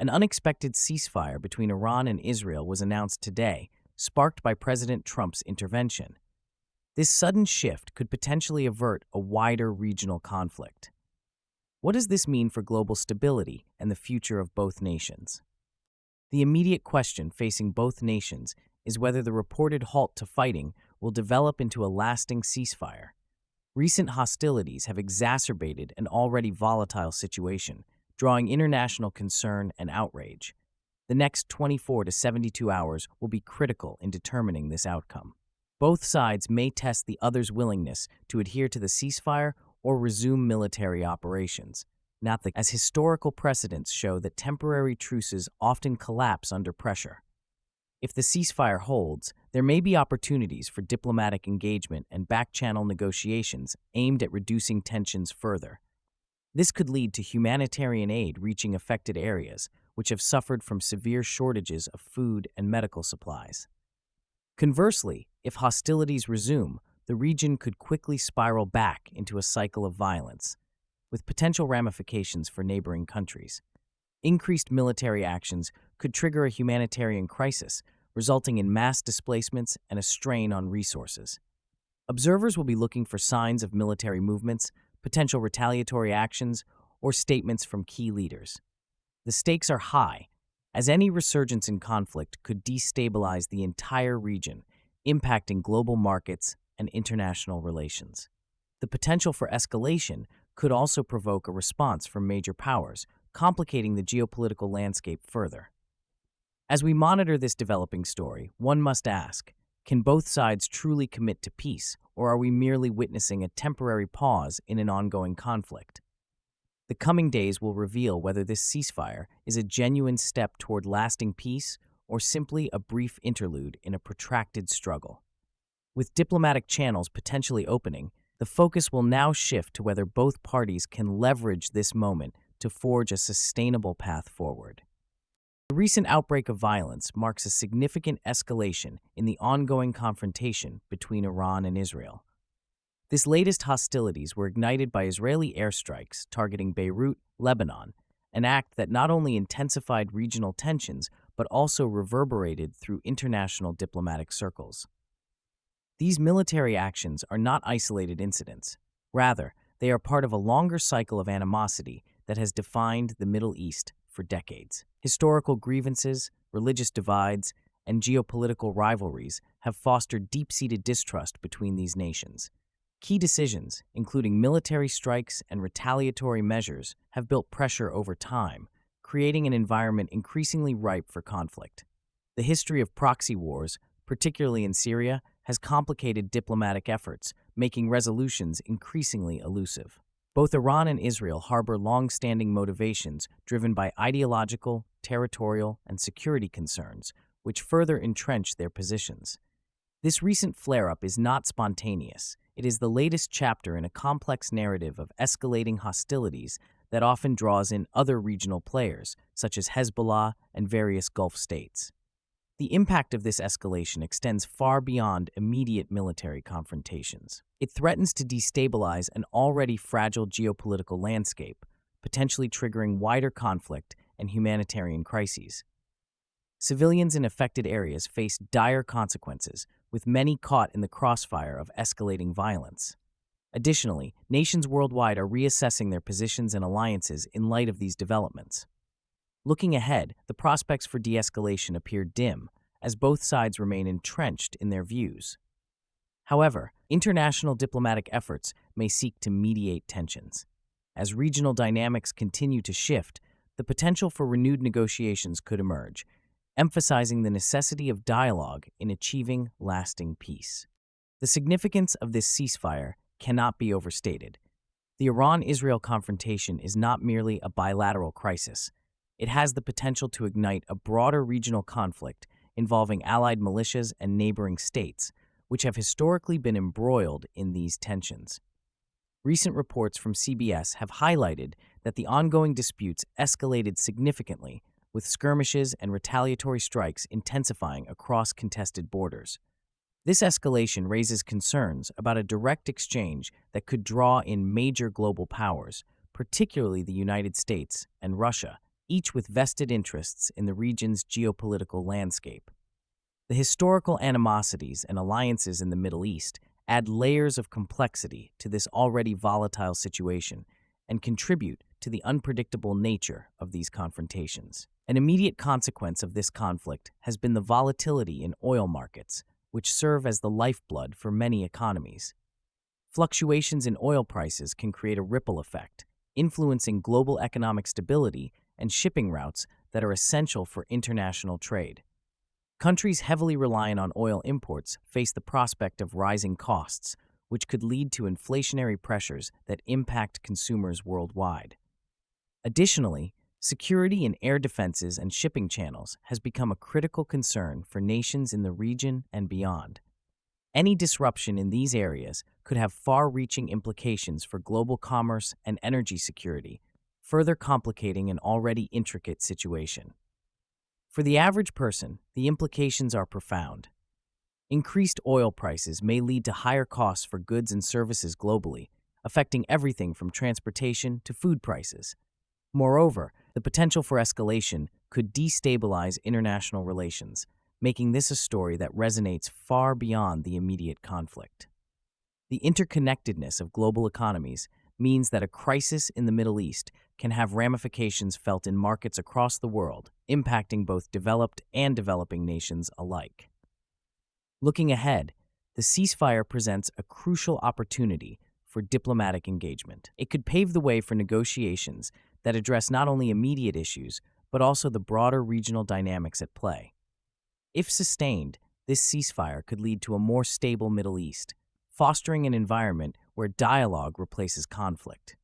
An unexpected ceasefire between Iran and Israel was announced today, sparked by President Trump's intervention. This sudden shift could potentially avert a wider regional conflict. What does this mean for global stability and the future of both nations? The immediate question facing both nations is whether the reported halt to fighting will develop into a lasting ceasefire. Recent hostilities have exacerbated an already volatile situation, drawing international concern and outrage. The next 24 to 72 hours will be critical in determining this outcome. Both sides may test the other's willingness to adhere to the ceasefire or resume military operations, as historical precedents show that temporary truces often collapse under pressure. If the ceasefire holds, there may be opportunities for diplomatic engagement and back-channel negotiations aimed at reducing tensions further. This could lead to humanitarian aid reaching affected areas, which have suffered from severe shortages of food and medical supplies. Conversely, if hostilities resume, the region could quickly spiral back into a cycle of violence, with potential ramifications for neighboring countries. Increased military actions could trigger a humanitarian crisis, resulting in mass displacements and a strain on resources. Observers will be looking for signs of military movements, potential retaliatory actions, or statements from key leaders. The stakes are high, as any resurgence in conflict could destabilize the entire region, impacting global markets and international relations. The potential for escalation could also provoke a response from major powers, complicating the geopolitical landscape further. As we monitor this developing story, one must ask, can both sides truly commit to peace, or are we merely witnessing a temporary pause in an ongoing conflict? The coming days will reveal whether this ceasefire is a genuine step toward lasting peace or simply a brief interlude in a protracted struggle. With diplomatic channels potentially opening, the focus will now shift to whether both parties can leverage this moment to forge a sustainable path forward. The recent outbreak of violence marks a significant escalation in the ongoing confrontation between Iran and Israel. This latest hostilities were ignited by Israeli airstrikes targeting Beirut, Lebanon, an act that not only intensified regional tensions but also reverberated through international diplomatic circles. These military actions are not isolated incidents. Rather, they are part of a longer cycle of animosity that has defined the Middle East for decades. Historical grievances, religious divides, and geopolitical rivalries have fostered deep-seated distrust between these nations. Key decisions, including military strikes and retaliatory measures, have built pressure over time, creating an environment increasingly ripe for conflict. The history of proxy wars, particularly in Syria, has complicated diplomatic efforts, making resolutions increasingly elusive. Both Iran and Israel harbor long-standing motivations driven by ideological, territorial, and security concerns, which further entrench their positions. This recent flare-up is not spontaneous. It is the latest chapter in a complex narrative of escalating hostilities that often draws in other regional players, such as Hezbollah and various Gulf states. The impact of this escalation extends far beyond immediate military confrontations. It threatens to destabilize an already fragile geopolitical landscape, potentially triggering wider conflict and humanitarian crises. Civilians in affected areas face dire consequences, with many caught in the crossfire of escalating violence. Additionally, nations worldwide are reassessing their positions and alliances in light of these developments. Looking ahead, the prospects for de-escalation appear dim, as both sides remain entrenched in their views. However, international diplomatic efforts may seek to mediate tensions. As regional dynamics continue to shift, the potential for renewed negotiations could emerge, emphasizing the necessity of dialogue in achieving lasting peace. The significance of this ceasefire cannot be overstated. The Iran-Israel confrontation is not merely a bilateral crisis. It has the potential to ignite a broader regional conflict involving allied militias and neighboring states, which have historically been embroiled in these tensions. Recent reports from CBS have highlighted that the ongoing disputes escalated significantly, with skirmishes and retaliatory strikes intensifying across contested borders. This escalation raises concerns about a direct exchange that could draw in major global powers, particularly the United States and Russia, each with vested interests in the region's geopolitical landscape. The historical animosities and alliances in the Middle East add layers of complexity to this already volatile situation and contribute to the unpredictable nature of these confrontations. An immediate consequence of this conflict has been the volatility in oil markets, which serve as the lifeblood for many economies. Fluctuations in oil prices can create a ripple effect, influencing global economic stability and shipping routes that are essential for international trade. Countries heavily reliant on oil imports face the prospect of rising costs, which could lead to inflationary pressures that impact consumers worldwide. Additionally, security in air defenses and shipping channels has become a critical concern for nations in the region and beyond. Any disruption in these areas could have far-reaching implications for global commerce and energy security, further complicating an already intricate situation. For the average person, the implications are profound. Increased oil prices may lead to higher costs for goods and services globally, affecting everything from transportation to food prices. Moreover, the potential for escalation could destabilize international relations, making this a story that resonates far beyond the immediate conflict. The interconnectedness of global economies means that a crisis in the Middle East can have ramifications felt in markets across the world, impacting both developed and developing nations alike. Looking ahead, the ceasefire presents a crucial opportunity for diplomatic engagement. It could pave the way for negotiations that address not only immediate issues, but also the broader regional dynamics at play. If sustained, this ceasefire could lead to a more stable Middle East, fostering an environment where dialogue replaces conflict.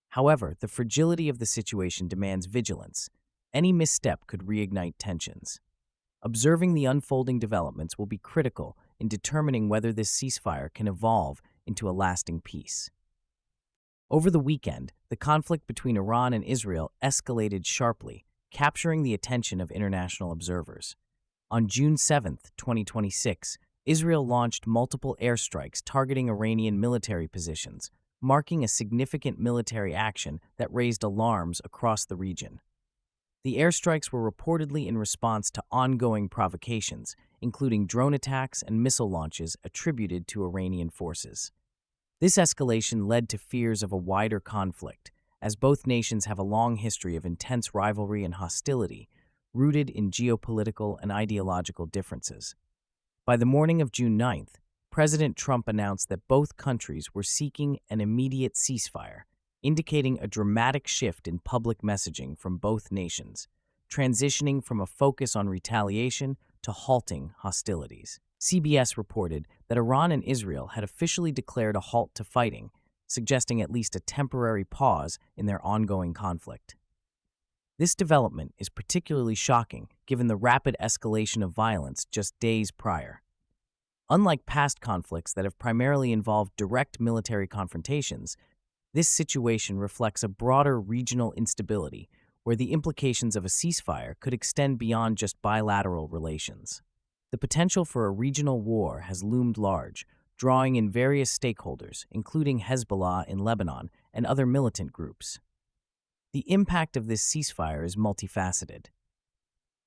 However, the fragility of the situation demands vigilance. Any misstep could reignite tensions. Observing the unfolding developments will be critical in determining whether this ceasefire can evolve into a lasting peace. Over the weekend, the conflict between Iran and Israel escalated sharply, capturing the attention of international observers. On June 7, 2026, Israel launched multiple airstrikes targeting Iranian military positions, marking a significant military action that raised alarms across the region. The airstrikes were reportedly in response to ongoing provocations, including drone attacks and missile launches attributed to Iranian forces. This escalation led to fears of a wider conflict, as both nations have a long history of intense rivalry and hostility, rooted in geopolitical and ideological differences. By the morning of June 9th, President Trump announced that both countries were seeking an immediate ceasefire, indicating a dramatic shift in public messaging from both nations, transitioning from a focus on retaliation to halting hostilities. CBS reported that Iran and Israel had officially declared a halt to fighting, suggesting at least a temporary pause in their ongoing conflict. This development is particularly shocking given the rapid escalation of violence just days prior. Unlike past conflicts that have primarily involved direct military confrontations, this situation reflects a broader regional instability where the implications of a ceasefire could extend beyond just bilateral relations. The potential for a regional war has loomed large, drawing in various stakeholders, including Hezbollah in Lebanon and other militant groups. The impact of this ceasefire is multifaceted.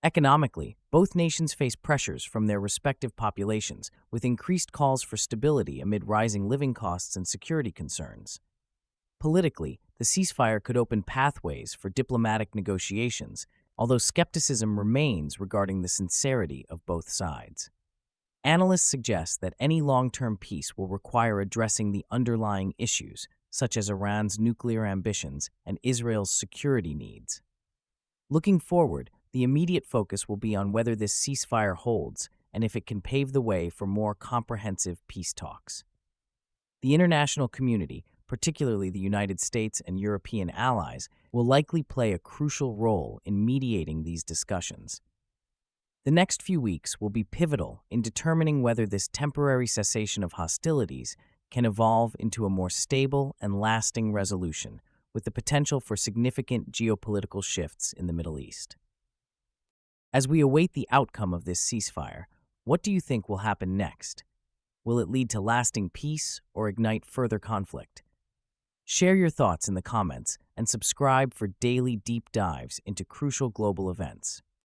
Economically, both nations face pressures from their respective populations, with increased calls for stability amid rising living costs and security concerns. Politically, the ceasefire could open pathways for diplomatic negotiations, although skepticism remains regarding the sincerity of both sides. Analysts suggest that any long-term peace will require addressing the underlying issues, such as Iran's nuclear ambitions and Israel's security needs. Looking forward, the immediate focus will be on whether this ceasefire holds and if it can pave the way for more comprehensive peace talks. The international community, particularly the United States and European allies, will likely play a crucial role in mediating these discussions. The next few weeks will be pivotal in determining whether this temporary cessation of hostilities can evolve into a more stable and lasting resolution, with the potential for significant geopolitical shifts in the Middle East. As we await the outcome of this ceasefire, what do you think will happen next? Will it lead to lasting peace or ignite further conflict? Share your thoughts in the comments and subscribe for daily deep dives into crucial global events.